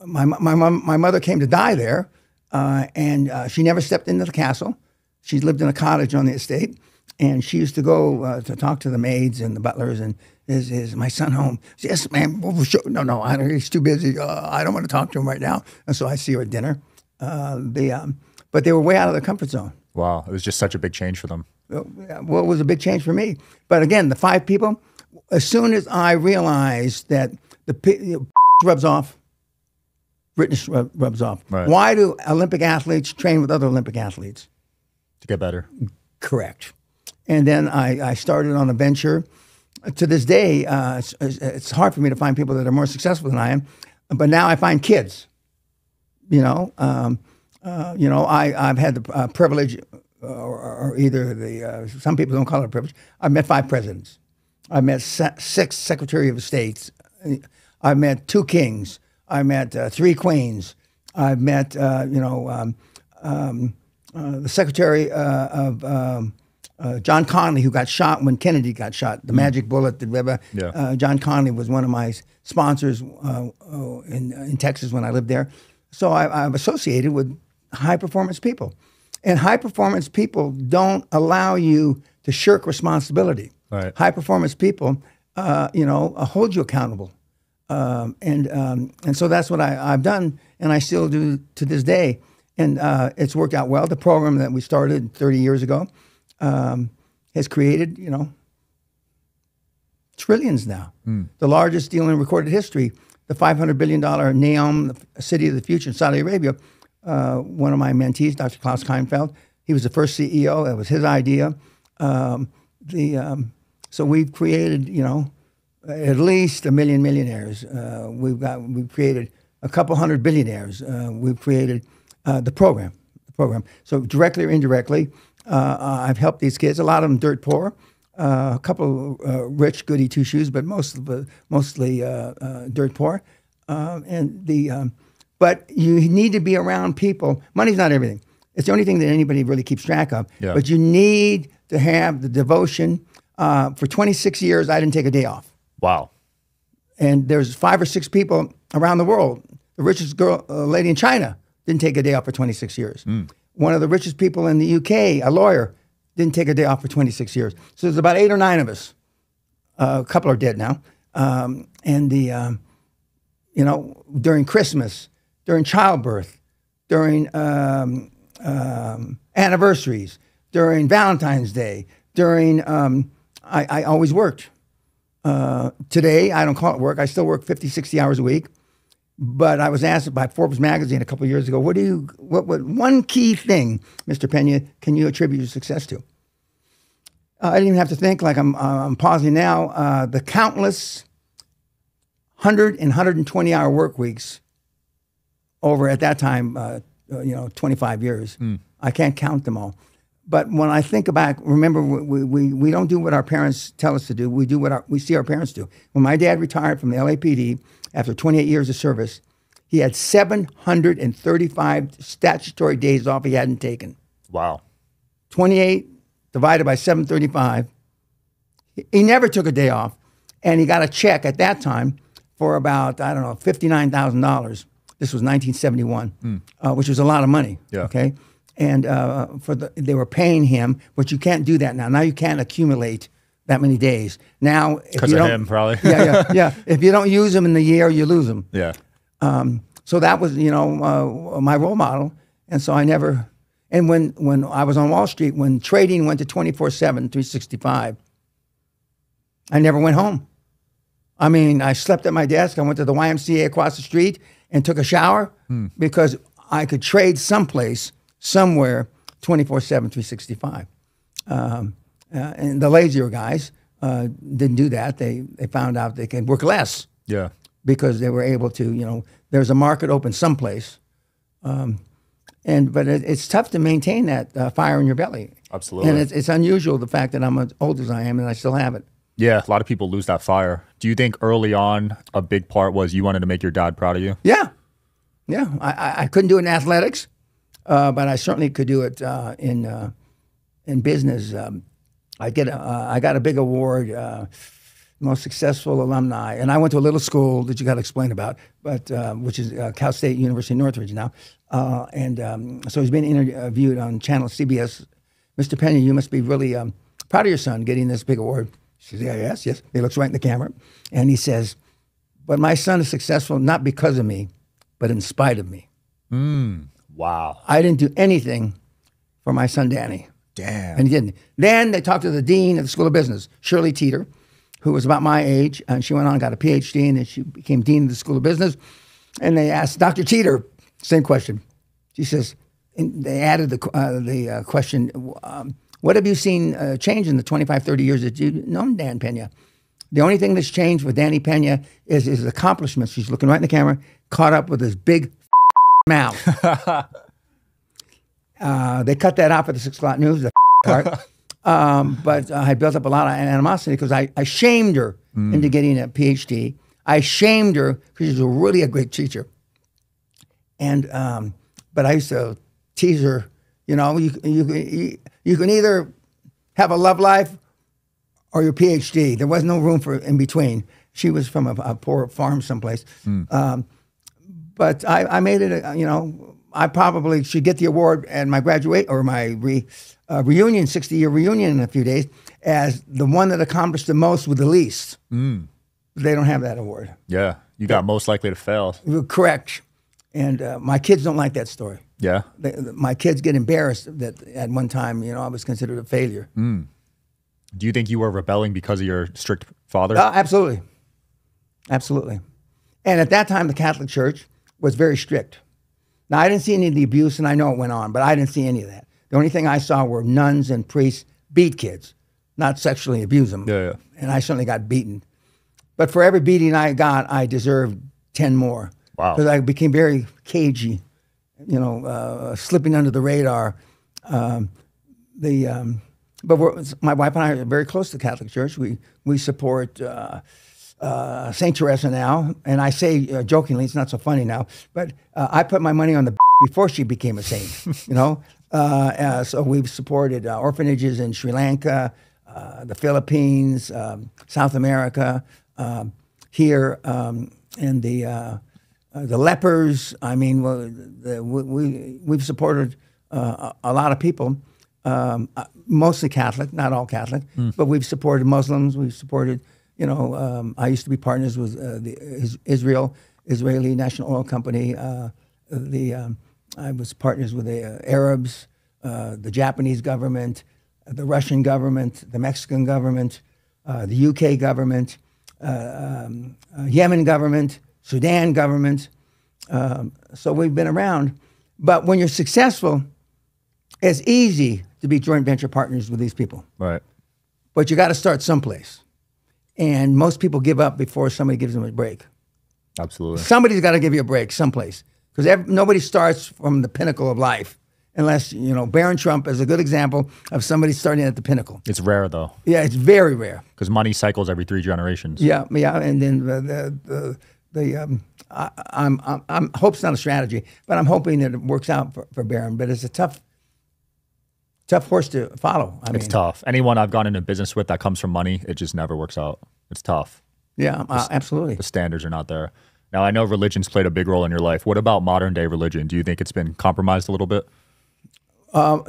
my mother came to die there, and she never stepped into the castle. She lived in a cottage on the estate, and she used to go to talk to the maids and the butlers and is my son home? Yes, ma'am. No, he's too busy. I don't want to talk to him right now. And so I see her at dinner. But they were way out of their comfort zone. Wow, it was just such a big change for them. Well, it was a big change for me. But again, the 5 people, as soon as I realized that the rubs off, British rubs off. Right. Why do Olympic athletes train with other Olympic athletes? To get better. Correct. And then I started on a venture. To this day, it's hard for me to find people that are more successful than I am. But now I find kids. I've had the privilege, or either the some people don't call it a privilege. I've met 5 presidents. I've met 6 Secretary of States. I've met 2 kings. I met 3 queens. I've met the Secretary of John Connolly, who got shot when Kennedy got shot. The magic bullet. John Connolly was one of my sponsors in Texas when I lived there. So I've associated with high-performance people. And high-performance people don't allow you to shirk responsibility. Right. High-performance people, hold you accountable. And so that's what I've done, and I still do to this day. And it's worked out well. The program that we started 30 years ago has created, trillions now. The largest deal in recorded history, the $500 billion Neom, the city of the future in Saudi Arabia. One of my mentees, Dr. Klaus Keinfeld, he was the first CEO. That was his idea. So we've created, at least 1 million millionaires. We've created a couple hundred billionaires. We've created the program. So directly or indirectly, I've helped these kids. A lot of them dirt poor. A couple rich goody two shoes, but mostly dirt poor. But you need to be around people. Money's not everything. It's the only thing that anybody really keeps track of. Yeah. But you need to have the devotion. For 26 years, I didn't take a day off. Wow. And there's 5 or 6 people around the world. The richest lady in China didn't take a day off for 26 years. One of the richest people in the UK, a lawyer, didn't take a day off for 26 years. So there's about 8 or 9 of us. A couple are dead now. During Christmas, during childbirth, during anniversaries, during Valentine's Day, during, I always worked. Today, I don't call it work. I still work 50, 60 hours a week. But I was asked by Forbes magazine a couple of years ago, what one key thing, Mr. Pena, can you attribute your success to? I didn't even have to think, like I'm pausing now. The countless 100 and 120 hour work weeks over at that time, 25 years. I can't count them all. But when I think back, remember, we don't do what our parents tell us to do. We do what we see our parents do. When my dad retired from the LAPD after 28 years of service, he had 735 statutory days off he hadn't taken. Wow. 28 divided by 735. He never took a day off, and he got a check at that time for about, I don't know, $59,000. This was 1971, which was a lot of money. Yeah. Okay. And they were paying him, but you can't do that now. Now you can't accumulate that many days. Now, because of him, probably. yeah. If you don't use them in the year, you lose them. Yeah. So that was, my role model. And so I never. And when I was on Wall Street, when trading went to 24/7, 365, I never went home. I mean, I slept at my desk. I went to the YMCA across the street and took a shower because I could trade someplace, somewhere, 24/7, 365. And the lazier guys didn't do that. They found out they could work less. Yeah. Because they were able to, there's a market open someplace. But it's tough to maintain that fire in your belly. Absolutely. And it's unusual, the fact that I'm as old as I am and I still have it. Yeah, a lot of people lose that fire. Do you think early on a big part was you wanted to make your dad proud of you? Yeah. I couldn't do it in athletics, but I certainly could do it in business. I got a big award, most successful alumni, and I went to a little school that you got to explain about, but which is Cal State University Northridge now, so he's been interviewed on channel CBS. Mr. Pena, you must be really proud of your son getting this big award. She says, yes. He looks right in the camera, and he says, but my son is successful not because of me, but in spite of me. Wow. I didn't do anything for my son, Danny. Damn. And he didn't. Then they talked to the dean of the School of Business, Shirley Teeter, who was about my age, and she went on and got a PhD, and then she became dean of the School of Business. And they asked Dr. Teeter, same question. She says, and they added the question, what have you seen change in the 25, 30 years that you've known Dan Pena? The only thing that's changed with Danny Pena is his accomplishments. She's looking right in the camera, caught up with his big mouth. They cut that out for the 6 o'clock news, the part. But I built up a lot of animosity because I shamed her into getting a PhD. I shamed her because she was really a great teacher. And but I used to tease her. You can either have a love life or your PhD. There was no room for in between. She was from a poor farm someplace. But I made it, I probably should get the award at my graduate or my reunion, 60-year reunion in a few days, as the one that accomplished the most with the least. They don't have that award. Yeah, you got most likely to fail. Correct. And my kids don't like that story. Yeah? My kids get embarrassed that at one time, I was considered a failure. Do you think you were rebelling because of your strict father? Absolutely. Absolutely. And at that time, the Catholic Church was very strict. Now, I didn't see any of the abuse, and I know it went on, but I didn't see any of that. The only thing I saw were nuns and priests beat kids, not sexually abuse them. Yeah. And I certainly got beaten. But for every beating I got, I deserved 10 more. Wow. Because I became very cagey, slipping under the radar. But my wife and I are very close to the Catholic Church. We support St. Teresa now, and I say jokingly, it's not so funny now, but I put my money on the before she became a saint, So we've supported orphanages in Sri Lanka, the Philippines, South America, here, and the lepers. I mean, we've supported a lot of people, mostly Catholic, not all Catholic, but we've supported Muslims. We've supported, I used to be partners with the Israeli National Oil Company, the I was partners with the Arabs, the Japanese government, the Russian government, the Mexican government, the UK government, Yemen government, Sudan government. So we've been around. But when you're successful, it's easy to be joint venture partners with these people. Right. But you got to start someplace. And most people give up before somebody gives them a break. Absolutely. Somebody's got to give you a break someplace. Because nobody starts from the pinnacle of life. Unless, Barron Trump is a good example of somebody starting at the pinnacle. It's rare, though. Yeah, it's very rare. Because money cycles every 3 generations. Yeah, and then I'm hope's not a strategy, but I'm hoping that it works out for Barron. But it's a tough horse to follow. It's tough. Anyone I've gone into business with that comes from money, it just never works out. It's tough. Yeah, absolutely. The standards are not there. Now, I know religion's played a big role in your life. What about modern day religion? Do you think it's been compromised a little bit?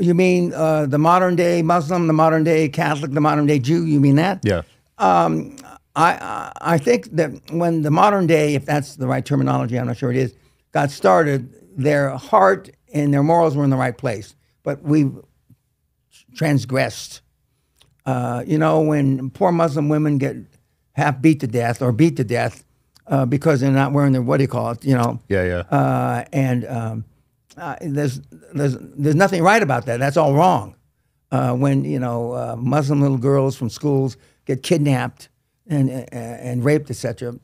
You mean the modern day Muslim, the modern day Catholic, the modern day Jew? You mean that? Yeah. I think that when the modern day, if that's the right terminology, I'm not sure it is, got started, their heart and their morals were in the right place. But we've transgressed. When poor Muslim women get half beat to death or beat to death because they're not wearing their, what do you call it, Yeah. There's nothing right about that. That's all wrong. When Muslim little girls from schools get kidnapped and raped, etc.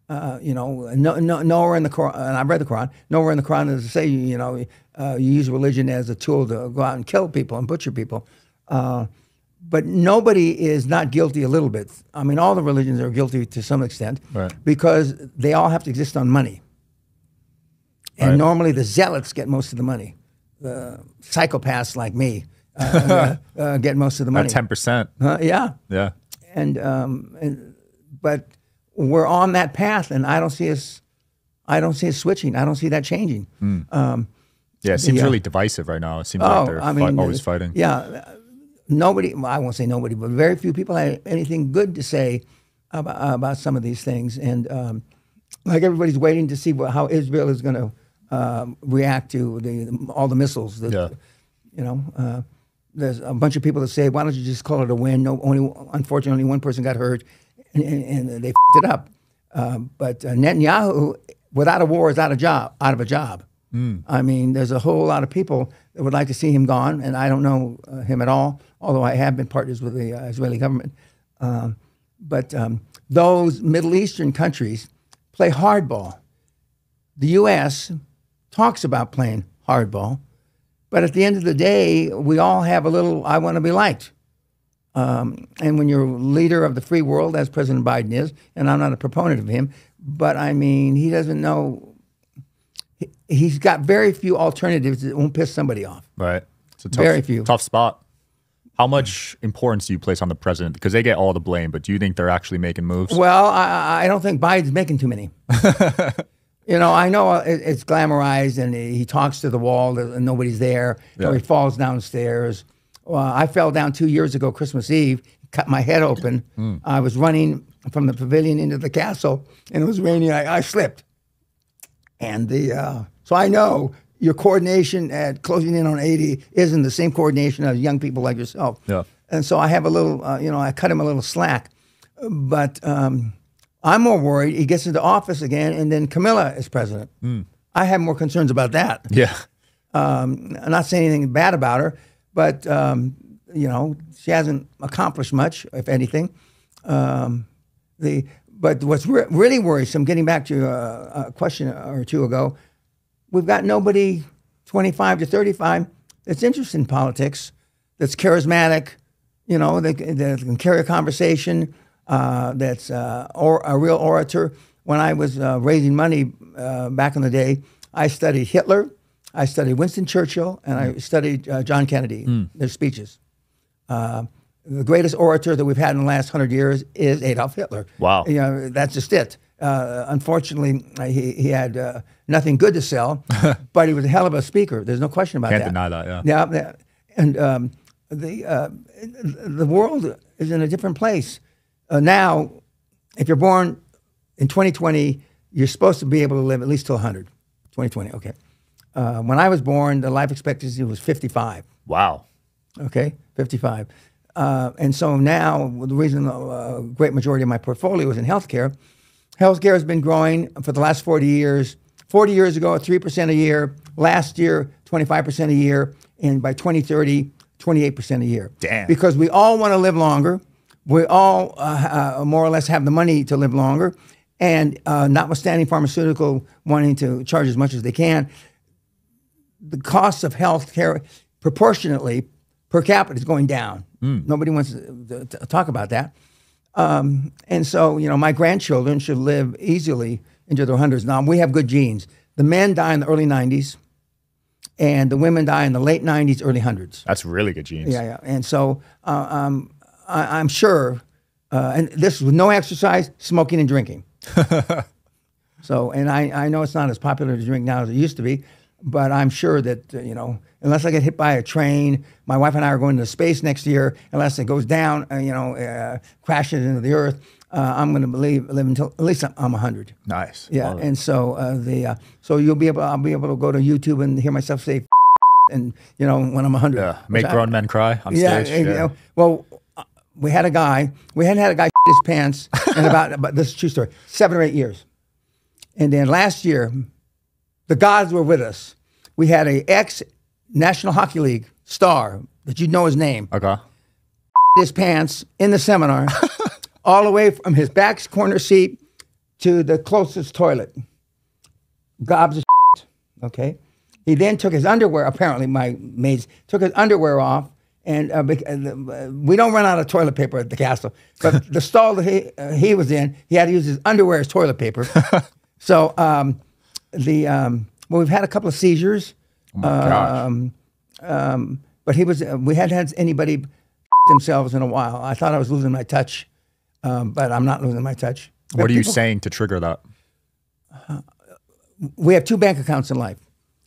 Nowhere in the Quran, and I've read the Quran. Nowhere in the Quran does it say you use religion as a tool to go out and kill people and butcher people. But nobody is not guilty a little bit. I mean, all the religions are guilty to some extent, right, because they all have to exist on money. And right, normally the zealots get most of the money. The psychopaths like me get most of the money. 10%. Yeah. Yeah. But we're on that path, and I don't see us switching. I don't see that changing. Yeah, it seems really divisive right now. It seems like they're always fighting. Yeah. Nobody, well, I won't say nobody, but very few people have anything good to say about some of these things. And like everybody's waiting to see how Israel is going to react to all the missiles. There's a bunch of people that say, why don't you just call it a win? Unfortunately, one person got hurt, and they f***ed it up. But Netanyahu, without a war, is out of a job. I mean, there's a whole lot of people that would like to see him gone, and I don't know him at all, although I have been partners with the Israeli government. But those Middle Eastern countries play hardball. The U.S. talks about playing hardball, but at the end of the day, we all have a little, I want to be liked. And when you're leader of the free world, as President Biden is, and I'm not a proponent of him, but I mean, he doesn't know. He's got very few alternatives that won't piss somebody off. Right. It's a very few. Tough spot. How much importance do you place on the president? Because they get all the blame, but do you think they're actually making moves? Well, I don't think Biden's making too many. I know it's glamorized, and he talks to the wall, and nobody's there, or he falls downstairs. Well, I fell down 2 years ago, Christmas Eve, cut my head open. I was running from the pavilion into the castle, and it was raining. I slipped. And so I know your coordination at closing in on 80 isn't the same coordination as young people like yourself. Yeah. And so I have a little, I cut him a little slack. But I'm more worried he gets into office again, and then Camilla is president. I have more concerns about that. Yeah. I'm not saying anything bad about her, but she hasn't accomplished much, if anything. But what's really worrisome, getting back to a question or two ago, we've got nobody 25 to 35 that's interested in politics, that's charismatic, that can carry a conversation, that's a real orator. When I was raising money back in the day, I studied Hitler, I studied Winston Churchill, and I studied John Kennedy, their speeches. The greatest orator that we've had in the last 100 years is Adolf Hitler. Wow. That's just it. Unfortunately, he had nothing good to sell, but he was a hell of a speaker. There's no question about that. Can't deny that, yeah. Yeah, and the world is in a different place. Now, if you're born in 2020, you're supposed to be able to live at least till 100. 2020, okay. When I was born, the life expectancy was 55. Wow. Okay, 55. And so now, the reason a great majority of my portfolio is in healthcare, healthcare has been growing for the last 40 years. 40 years ago, 3% a year. Last year, 25% a year. And by 2030, 28% a year. Damn. Because we all want to live longer. We all more or less have the money to live longer. And notwithstanding pharmaceutical wanting to charge as much as they can, the cost of health care proportionately per capita is going down. Nobody wants to talk about that. And so, my grandchildren should live easily into their hundreds. Now, we have good genes. The men die in the early 90s, and the women die in the late 90s, early hundreds. That's really good genes. Yeah. And so I'm sure, and this is with no exercise, smoking and drinking. So, and I know it's not as popular to drink now as it used to be, but I'm sure that, unless I get hit by a train, my wife and I are going to space next year, unless it goes down, crashes into the earth, I'm going to live until at least I'm 100. Nice. Yeah, and so so I'll be able to go to YouTube and hear myself say, and when I'm 100. Yeah, make grown men cry on stage. Yeah. Well, we hadn't had a guy his pants in but this is a true story, 7 or 8 years, and then last year, the gods were with us. We had a ex-National Hockey League star that you'd know his name. Okay. His pants in the seminar, all the way from his back corner seat to the closest toilet. Gobs of shit. Okay. He then took his underwear. Apparently, my maids took his underwear off, and we don't run out of toilet paper at the castle. But the stall that he was in, he had to use his underwear as toilet paper. So. We've had a couple of seizures. Oh my gosh. But we hadn't had anybody themselves in a while. I thought I was losing my touch, but I'm not losing my touch. What are you saying to trigger that? We have 2 bank accounts in life.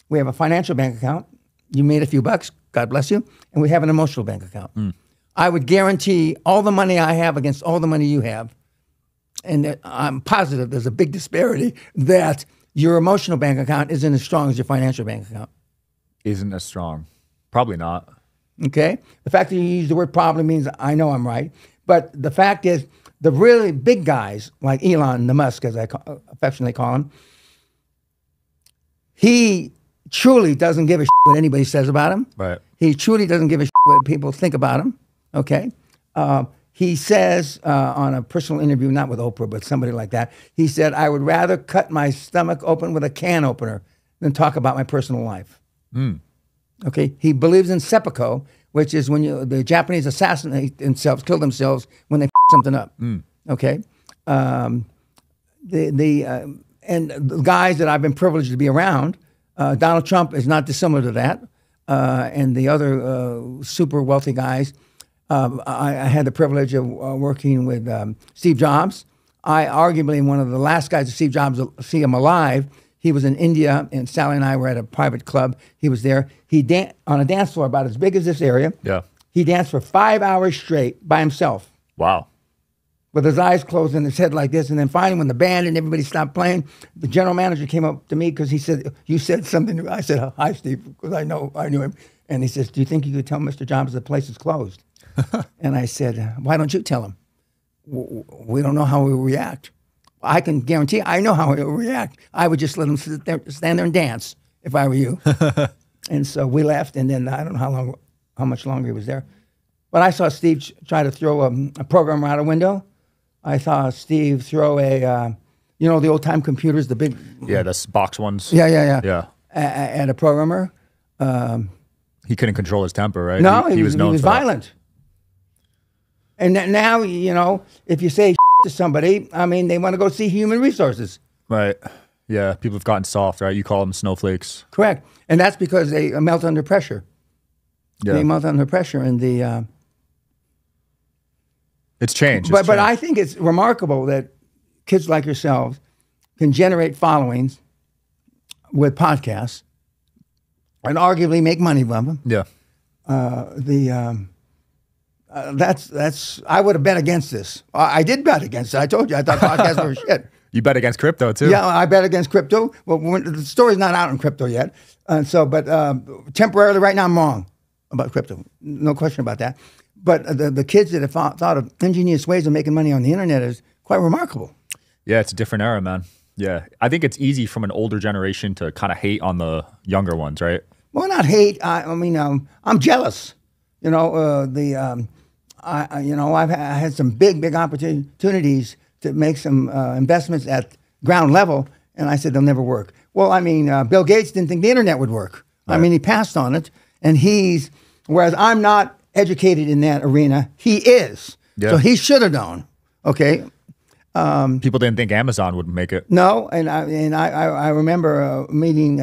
We have a financial bank account. You made a few bucks, God bless you. And we have an emotional bank account. I would guarantee all the money I have against all the money you have. And I'm positive there's a big disparity that your emotional bank account isn't as strong as your financial bank account. Isn't as strong. Probably not. Okay? The fact that you use the word probably means I know I'm right. But the fact is, the really big guys, like Elon the Musk, as I affectionately call him, he truly doesn't give a shit what anybody says about him. Right. He truly doesn't give a shit what people think about him. Okay? He says on a personal interview, not with Oprah, but somebody like that, he said, I would rather cut my stomach open with a can opener than talk about my personal life. Okay? He believes in seppuku, which is when the Japanese assassinate themselves, kill themselves when they f something up. Okay? And the guys that I've been privileged to be around, Donald Trump is not dissimilar to that, and the other super wealthy guys. I had the privilege of working with Steve Jobs. I arguably one of the last guys to Steve Jobs to see him alive. He was in India, and Sally and I were at a private club. He was there. He danced on a dance floor about as big as this area. Yeah. He danced for 5 hours straight by himself. Wow. With his eyes closed and his head like this. And then finally, when the band and everybody stopped playing, the general manager came up to me because he said, you said something. I said, hi, Steve, because I knew him. And he says, do you think you could tell Mr. Jobs the place is closed? And I said, why don't you tell him? We don't know how he'll react. I can guarantee I know how he'll react. I would just let him stand there and dance if I were you. And so we left, and then I don't know how much longer he was there. But I saw Steve try to throw a programmer out a window. I saw Steve throw the old time computers, the big... Yeah, the box ones. Yeah. At a programmer. He couldn't control his temper, right? No, he was known he was for violent. That. And now, if you say to somebody, I mean, they want to go see human resources. Right. Yeah, people have gotten soft, right? You call them snowflakes. Correct. And that's because they melt under pressure. Yeah. They melt under pressure, and it's changed. But I think it's remarkable that kids like yourselves can generate followings with podcasts and arguably make money from them. Yeah. That's I would have bet against this. I did bet against it. I told you I thought podcasts were shit. You bet against crypto too. Yeah, I bet against crypto. Well, the story's not out in crypto yet. But temporarily right now I'm wrong about crypto. No question about that. But the kids that have thought of ingenious ways of making money on the internet is quite remarkable. Yeah, it's a different era, man. Yeah. I think it's easy from an older generation to kind of hate on the younger ones, right? Well, not hate. I mean, I'm jealous. You know, I've had some big opportunities to make some investments at ground level, and I said they'll never work. Well, I mean, Bill Gates didn't think the internet would work. Right. I mean, he passed on it, and whereas I'm not educated in that arena, he is. Yeah. So he should have known. Okay. People didn't think Amazon would make it. No, and I remember meeting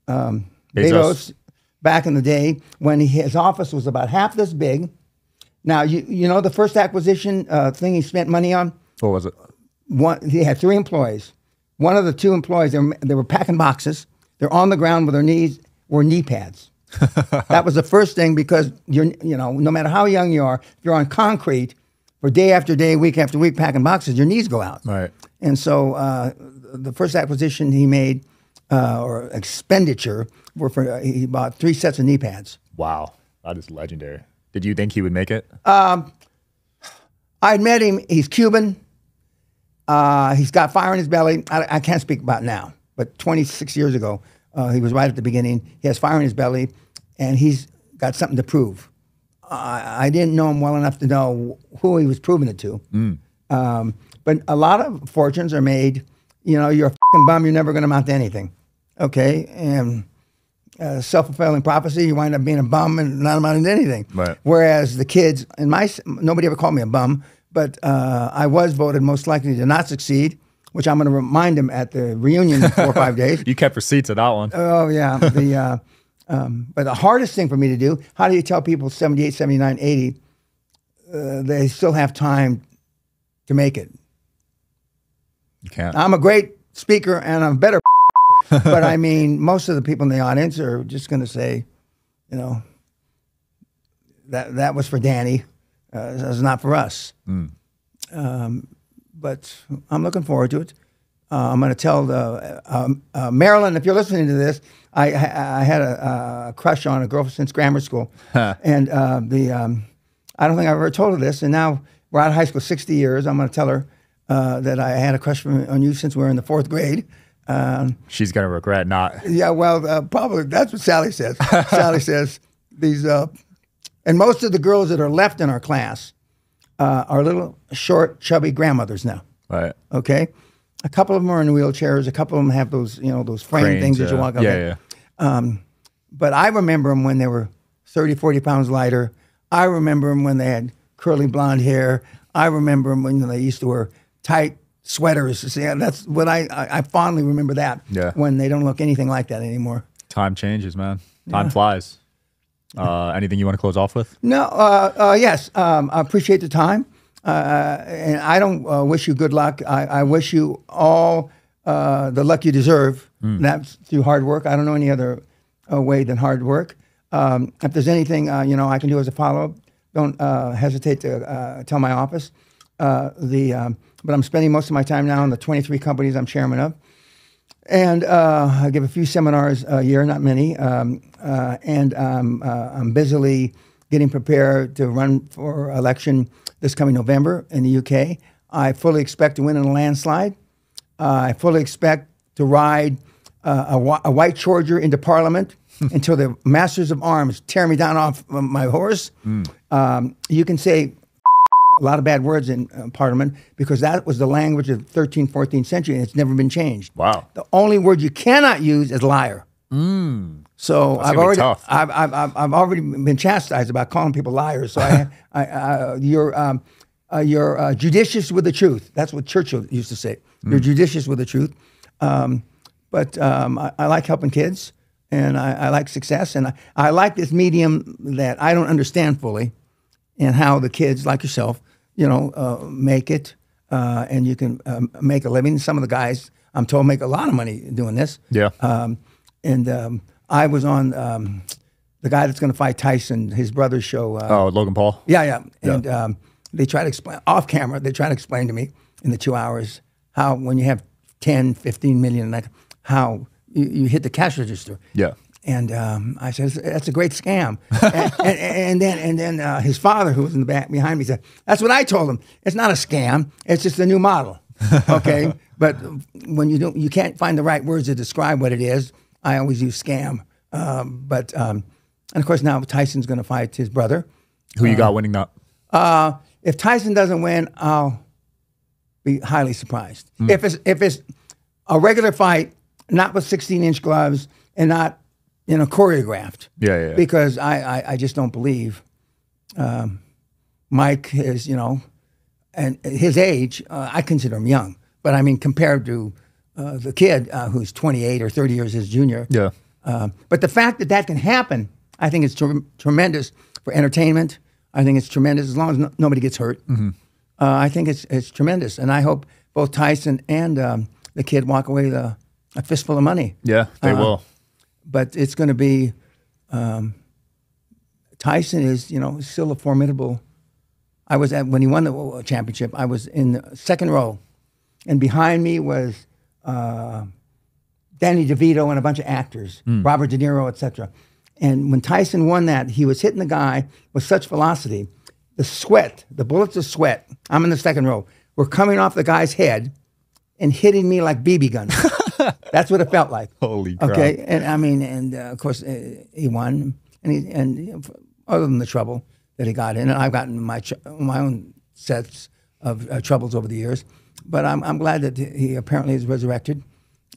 Bezos back in the day when his office was about half this big. Now, you know the first acquisition thing he spent money on? What was it? He had 3 employees. One of the 2 employees, they were packing boxes. They're on the ground with their knees, wore knee pads. That was the first thing because, no matter how young you are, if you're on concrete for day after day, week after week packing boxes, your knees go out. Right. And so the first acquisition he made, or expenditure, he bought 3 sets of knee pads. Wow. That is legendary. Did you think he would make it? I'd met him. He's Cuban. He's got fire in his belly. I can't speak about now, but 26 years ago, he was right at the beginning. He has fire in his belly, and he's got something to prove. I didn't know him well enough to know who he was proving it to. But a lot of fortunes are made. You're a fucking bum. You're never going to amount to anything. Okay? And self-fulfilling prophecy, you wind up being a bum and not amounting to anything. Right. Whereas the kids, nobody ever called me a bum, but I was voted most likely to not succeed, which I'm going to remind them at the reunion in 4 or 5 days. You kept receipts of that one. Oh, yeah. But the hardest thing for me to do, how do you tell people 78, 79, 80, they still have time to make it? You can't. I'm a great speaker and I'm better, but I mean, most of the people in the audience are just going to say, that was for Danny. It's not for us. But I'm looking forward to it. I'm going to tell Marilyn, if you're listening to this, I had a crush on a girl since grammar school. And I don't think I've ever told her this. And now we're out of high school 60 years. I'm going to tell her that I had a crush on you since we were in the 4th grade. She's going to regret not. Yeah, well, probably that's what Sally says. Sally says these, and most of the girls that are left in our class are little short, chubby grandmothers now. Right. Okay. A couple of them are in wheelchairs. A couple of them have those, those frame things that you walk up. Yeah. But I remember them when they were 30, 40 pounds lighter. I remember them when they had curly blonde hair. I remember them when they used to wear tight sweaters. See, that's what I fondly remember that. Yeah. When they don't look anything like that anymore. Time changes, man. Time flies. Anything you want to close off with? No. Yes. I appreciate the time. And I don't wish you good luck. I wish you all the luck you deserve. That's through hard work. I don't know any other way than hard work. If there's anything I can do as a follow-up, don't hesitate to tell my office. But I'm spending most of my time now on the 23 companies I'm chairman of. And I give a few seminars a year, not many. And I'm busily getting prepared to run for election this coming November in the UK. I fully expect to win in a landslide. I fully expect to ride a white charger into Parliament until the masters of arms tear me down off my horse. You can say a lot of bad words in Parliament because that was the language of the 13th, 14th century, and it's never been changed. Wow. The only word you cannot use is liar. So I've already been chastised about calling people liars. So you're judicious with the truth. That's what Churchill used to say. You're judicious with the truth. But I like helping kids, and I like success, and I like this medium that I don't understand fully, and how the kids like yourself, make it, and you can make a living. Some of the guys, I'm told, make a lot of money doing this. Yeah. I was on the guy that's going to fight Tyson, his brother's show. Logan Paul? Yeah. And they try to explain, off camera, they try to explain to me in the 2 hours how when you have 10, 15 million, like how you hit the cash register. Yeah. And I said, that's a great scam. and then his father, who was in the back behind me, said, that's what I told him. It's not a scam. It's just a new model. Okay. But when you can't find the right words to describe what it is, I always use scam. And of course now Tyson's going to fight his brother. Who you got winning that? If Tyson doesn't win, I'll be highly surprised. If it's a regular fight, not with 16-inch gloves and not choreographed. Yeah. Because I just don't believe Mike is, and his age, I consider him young. But I mean, compared to the kid who's 28 or 30 years his junior. Yeah. But the fact that can happen, I think it's tremendous for entertainment. I think it's tremendous as long as nobody gets hurt. I think it's tremendous. And I hope both Tyson and the kid walk away with a fistful of money. Yeah, they will. But it's going to be, Tyson is, still a formidable. When he won the championship, I was in the second row. And behind me was Danny DeVito and a bunch of actors, Robert De Niro, etc. And when Tyson won that, he was hitting the guy with such velocity. The bullets of sweat, I'm in the second row, were coming off the guy's head and hitting me like BB guns. That's what it felt like. Holy crap. Okay, and of course he won, and other than the trouble that he got in, and I've gotten my own sets of troubles over the years, but I'm glad that he apparently has resurrected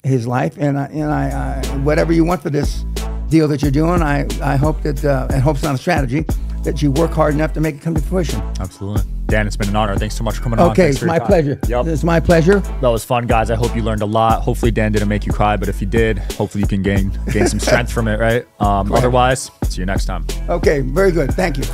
his life, and I whatever you want for this deal that you're doing, I hope that, and hope's not a strategy, that you work hard enough to make it come to fruition. Absolutely. Dan, it's been an honor. Thanks so much for coming on. Okay, it's my pleasure. Yep. It's my pleasure. That was fun, guys. I hope you learned a lot. Hopefully Dan didn't make you cry, but if you did, hopefully you can gain some strength from it, right? Otherwise, see you next time. Okay, very good. Thank you.